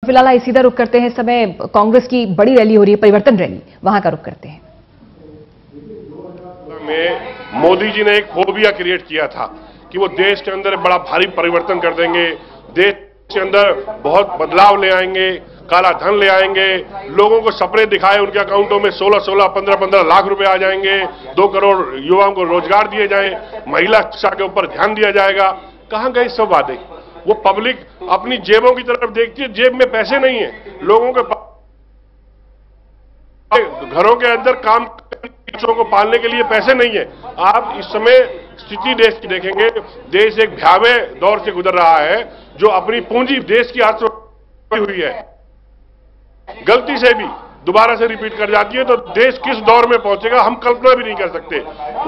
फिलहाल आइए सीधा रुख करते हैं। इस समय कांग्रेस की बड़ी रैली हो रही है, परिवर्तन रैली, वहां का रुख करते हैं। में मोदी जी ने एक फोबिया क्रिएट किया था कि वो देश के अंदर बड़ा भारी परिवर्तन कर देंगे, देश के अंदर बहुत बदलाव ले आएंगे, काला धन ले आएंगे, लोगों को सपने दिखाए उनके अकाउंटों में 16-16, 15-15 लाख रुपए आ जाएंगे, 2 करोड़ युवाओं को रोजगार दिए जाए, महिला शिक्षा के ऊपर ध्यान दिया जाएगा। कहां गए सब वादे? वो पब्लिक अपनी जेबों की तरफ देखती है, जेब में पैसे नहीं है, लोगों के घरों के अंदर काम बच्चों को पालने के लिए पैसे नहीं है। आप इस समय स्थिति देश की देखेंगे, देश एक भयावह दौर से गुजर रहा है, जो अपनी पूंजी देश की अर्थव्यवस्था हुई है, गलती से भी दोबारा से रिपीट कर जाती है तो देश किस दौर में पहुंचेगा हम कल्पना भी नहीं कर सकते।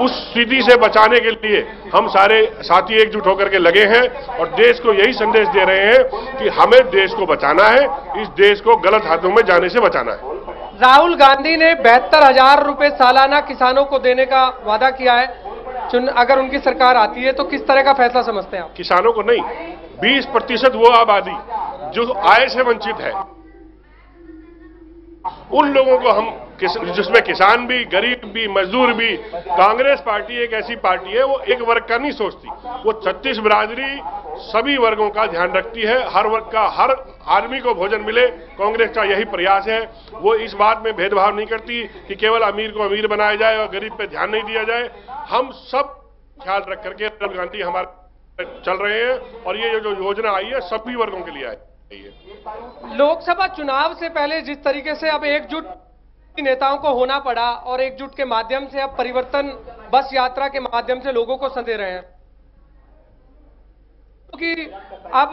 उस स्थिति से बचाने के लिए हम सारे साथी एकजुट होकर के लगे हैं और देश को यही संदेश दे रहे हैं कि हमें देश को बचाना है, इस देश को गलत हाथों में जाने से बचाना है। राहुल गांधी ने 72,000 रुपए सालाना किसानों को देने का वादा किया है। अगर उनकी सरकार आती है तो किस तरह का फैसला समझते हैं आप? किसानों को नहीं, 20% वो आबादी जो आय से वंचित है, उन लोगों को हम जिसमें किसान भी, गरीब भी, मजदूर भी। कांग्रेस पार्टी एक ऐसी पार्टी है, वो एक वर्ग का नहीं सोचती, वो 36 बिरादरी सभी वर्गों का ध्यान रखती है, हर वर्ग का, हर आदमी को भोजन मिले। कांग्रेस का यही प्रयास है। वो इस बात में भेदभाव नहीं करती कि केवल अमीर को अमीर बनाया जाए और गरीब पे ध्यान नहीं दिया जाए। हम सब ख्याल रख करके राहुल गांधी हमारे चल रहे हैं और ये जो योजना आई है सभी वर्गों के लिए आई है। लोकसभा चुनाव से पहले जिस तरीके से अब एकजुट नेताओं को होना पड़ा और एकजुट के माध्यम से अब परिवर्तन बस यात्रा के माध्यम से लोगों को संदेश रहे हैं, क्योंकि अब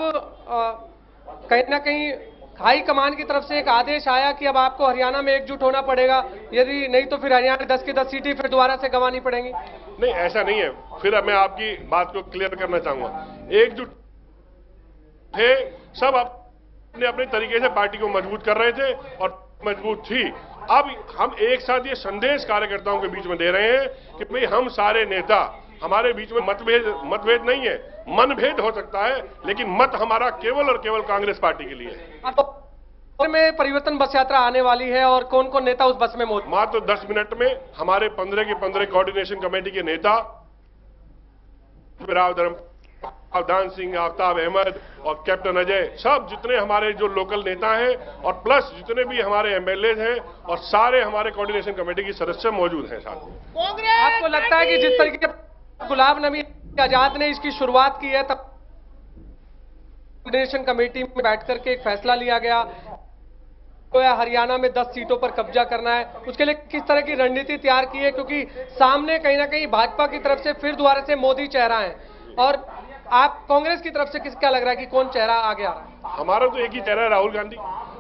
कहीं ना कहीं हाई कमान की तरफ से एक आदेश आया कि अब आपको हरियाणा में एकजुट होना पड़ेगा, यदि नहीं तो फिर हरियाणा 10 की 10 सीटें फिर दोबारा से गंवानी पड़ेंगी। नहीं, ऐसा नहीं है। फिर मैं आपकी बात को क्लियर करना चाहूंगा। एकजुट थे सब, अपने अपने तरीके से पार्टी को मजबूत कर रहे थे और मजबूत थी। अब हम एक साथ ये संदेश कार्यकर्ताओं के बीच में दे रहे हैं कि भाई हम सारे नेता, हमारे बीच में मतभेद नहीं है, मनभेद हो सकता है, लेकिन मत हमारा केवल और केवल कांग्रेस पार्टी के लिए है। अब में परिवर्तन बस यात्रा आने वाली है और कौन कौन नेता उस बस में मौजूद? मात्र 10 मिनट में हमारे 15 के 15 कोऑर्डिनेशन कमेटी के नेता अवधान सिंह, आफ्ताब अहमद और कैप्टन अजय, सब जितने हमारे जो लोकल नेता हैं और प्लस जितने भी हमारे एमएलए हैं और सारे हमारे कोऑर्डिनेशन कमेटी के सदस्य मौजूद हैं साथ में। आपको लगता है कि जिस तरीके से गुलाम नबी आजाद ने इसकी शुरुआत की है, तब कोऑर्डिनेशन कमेटी में बैठकर के एक फैसला लिया गया तो हरियाणा में 10 सीटों पर कब्जा करना है, उसके लिए किस तरह की रणनीति तैयार की है? क्योंकि सामने कहीं ना कहीं भाजपा की तरफ से फिर दोबारा से मोदी चेहरा है और आप कांग्रेस की तरफ से क्या लग रहा है कि कौन चेहरा आगे आ रहा है? हमारा तो एक ही चेहरा है, राहुल गांधी।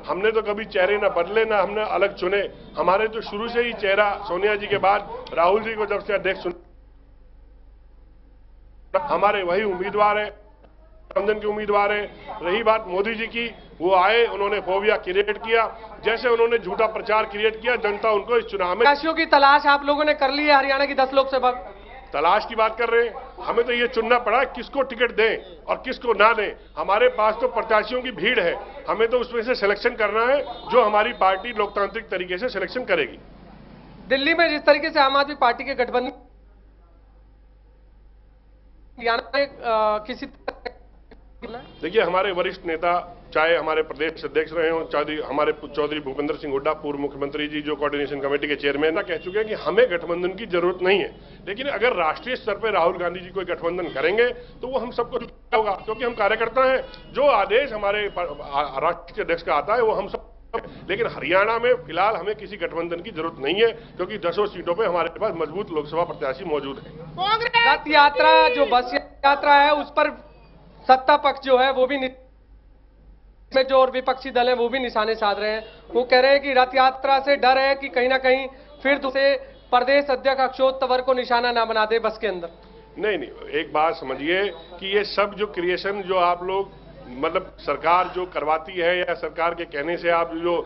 हमने तो कभी चेहरे ना बदले, ना हमने अलग चुने। हमारे तो शुरू से ही चेहरा सोनिया जी के बाद राहुल जी को जब से अध्यक्ष चुने, हमारे वही उम्मीदवार है, गठबंधन के उम्मीदवार है। रही बात मोदी जी की, वो आए, उन्होंने फोबिया क्रिएट किया, जैसे उन्होंने झूठा प्रचार क्रिएट किया, जनता उनको इस चुनाव में। प्रत्याशियों की तलाश आप लोगों ने कर ली है हरियाणा की 10 लोकसभा तलाश की बात कर रहे हैं। हमें तो ये चुनना पड़ा किसको टिकट दें और किसको ना दें। हमारे पास तो प्रत्याशियों की भीड़ है, हमें तो उसमें से सिलेक्शन करना है जो हमारी पार्टी लोकतांत्रिक तरीके से सिलेक्शन करेगी। दिल्ली में जिस तरीके से आम आदमी पार्टी के गठबंधन किसी देखिए, हमारे वरिष्ठ नेता, चाहे हमारे प्रदेश अध्यक्ष रहे हों, हमारे चौधरी भूपेंद्र सिंह हुड्डा पूर्व मुख्यमंत्री जी जो कोऑर्डिनेशन कमेटी के चेयरमैन ना, कह चुके हैं कि हमें गठबंधन की जरूरत नहीं है। लेकिन अगर राष्ट्रीय स्तर पर राहुल गांधी जी कोई गठबंधन करेंगे तो वो हम सबको होगा, क्योंकि हम कार्यकर्ता हैं। जो आदेश हमारे राष्ट्रीय अध्यक्ष का आता है वो हम सब। लेकिन हरियाणा में फिलहाल हमें किसी गठबंधन की जरूरत नहीं है, क्योंकि 10 सीटों पर हमारे पास मजबूत लोकसभा प्रत्याशी मौजूद है। रथ यात्रा जो बस यात्रा है उस पर सत्ता पक्ष जो है वो भी में जो और विपक्षी दल है वो भी निशाने साध रहे हैं। वो कह रहे हैं कि रथ यात्रा से डर है कि कहीं ना कहीं फिर दूसरे प्रदेश अध्यक्ष अशोक तंवर को निशाना ना बना दे बस के अंदर। नहीं, एक बात समझिए कि ये सब जो क्रिएशन जो आप लोग मतलब सरकार जो करवाती है या सरकार के कहने से आप जो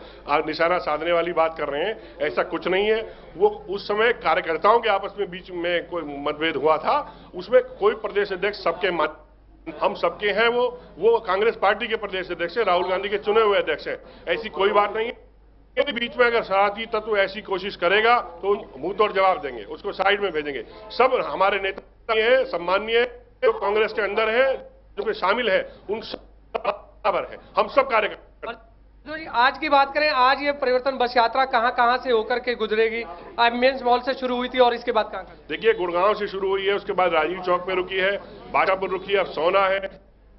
निशाना साधने वाली बात कर रहे हैं, ऐसा कुछ नहीं है। वो उस समय कार्यकर्ताओं के आपस में बीच में कोई मतभेद हुआ था, उसमें कोई प्रदेश अध्यक्ष सबके हम सबके हैं, वो कांग्रेस पार्टी के प्रदेश अध्यक्ष है, राहुल गांधी के चुने हुए अध्यक्ष हैं। ऐसी कोई बात नहीं है। यदि बीच में अगर शरारती तत्व ऐसी कोशिश करेगा तो मुंह तोड़ जवाब देंगे, उसको साइड में भेजेंगे। सब हमारे नेता हैं, सम्मानीय, जो कांग्रेस के अंदर है, जो शामिल है, उन सब बराबर है, हम सब कार्यकर्ता। जो जी आज की बात करें, आज ये परिवर्तन बस यात्रा कहां से होकर के गुजरेगी? मेंस मॉल से शुरू हुई थी और इसके बाद कहां? देखिए, गुड़गांव से शुरू हुई है, उसके बाद राजीव चौक में रुकी है, बाजापुर रुकी है, अब सोना है,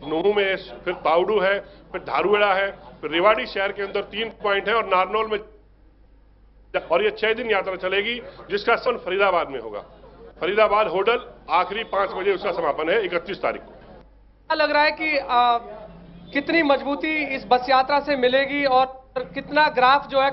नूहू में, फिर पाउडू है, फिर धारूहेड़ा है, फिर रेवाड़ी शहर के अंदर 3 पॉइंट है और नारनौल में, और ये 6 दिन यात्रा चलेगी, जिसका समापन फरीदाबाद में होगा। फरीदाबाद होटल, आखिरी 5 बजे उसका समापन है 31 तारीख को। क्या लग रहा है कि कितनी मजबूती इस बस यात्रा से मिलेगी और कितना ग्राफ जो है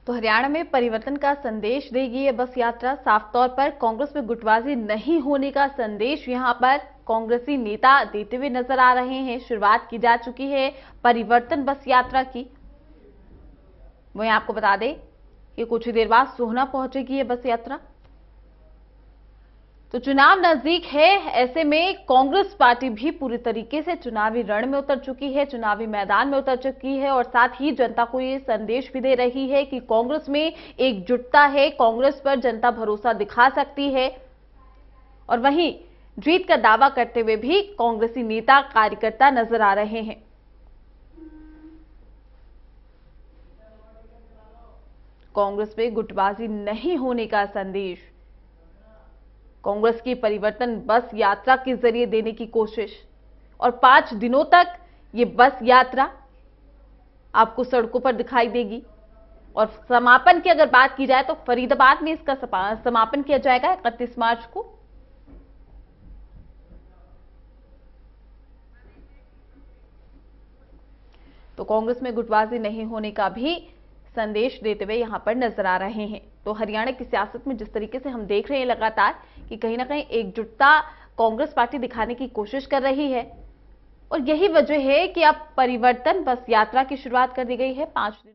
तो हरियाणा में परिवर्तन का संदेश देगी ये बस यात्रा। साफ तौर पर कांग्रेस में गुटबाजी नहीं होने का संदेश यहां पर कांग्रेसी नेता देते हुए नजर आ रहे हैं। शुरुआत की जा चुकी है परिवर्तन बस यात्रा की। वहीं आपको बता दें कि कुछ ही देर बाद सोहना पहुंचेगी ये बस यात्रा। तो चुनाव नजदीक है, ऐसे में कांग्रेस पार्टी भी पूरी तरीके से चुनावी रण में उतर चुकी है, चुनावी मैदान में उतर चुकी है और साथ ही जनता को ये संदेश भी दे रही है कि कांग्रेस में एकजुटता है, कांग्रेस पर जनता भरोसा दिखा सकती है। और वहीं जीत का दावा करते हुए भी कांग्रेसी नेता कार्यकर्ता नजर आ रहे हैं। कांग्रेस में गुटबाजी नहीं होने का संदेश कांग्रेस की परिवर्तन बस यात्रा के जरिए देने की कोशिश। और 5 दिनों तक ये बस यात्रा आपको सड़कों पर दिखाई देगी। और समापन की अगर बात की जाए तो फरीदाबाद में इसका समापन किया जाएगा 31 मार्च को। तो कांग्रेस में गुटबाजी नहीं होने का भी संदेश देते हुए यहां पर नजर आ रहे हैं। तो हरियाणा की सियासत में जिस तरीके से हम देख रहे हैं लगातार कि कहीं ना कहीं एकजुटता कांग्रेस पार्टी दिखाने की कोशिश कर रही है और यही वजह है कि अब परिवर्तन बस यात्रा की शुरुआत कर दी गई है 5 दिन।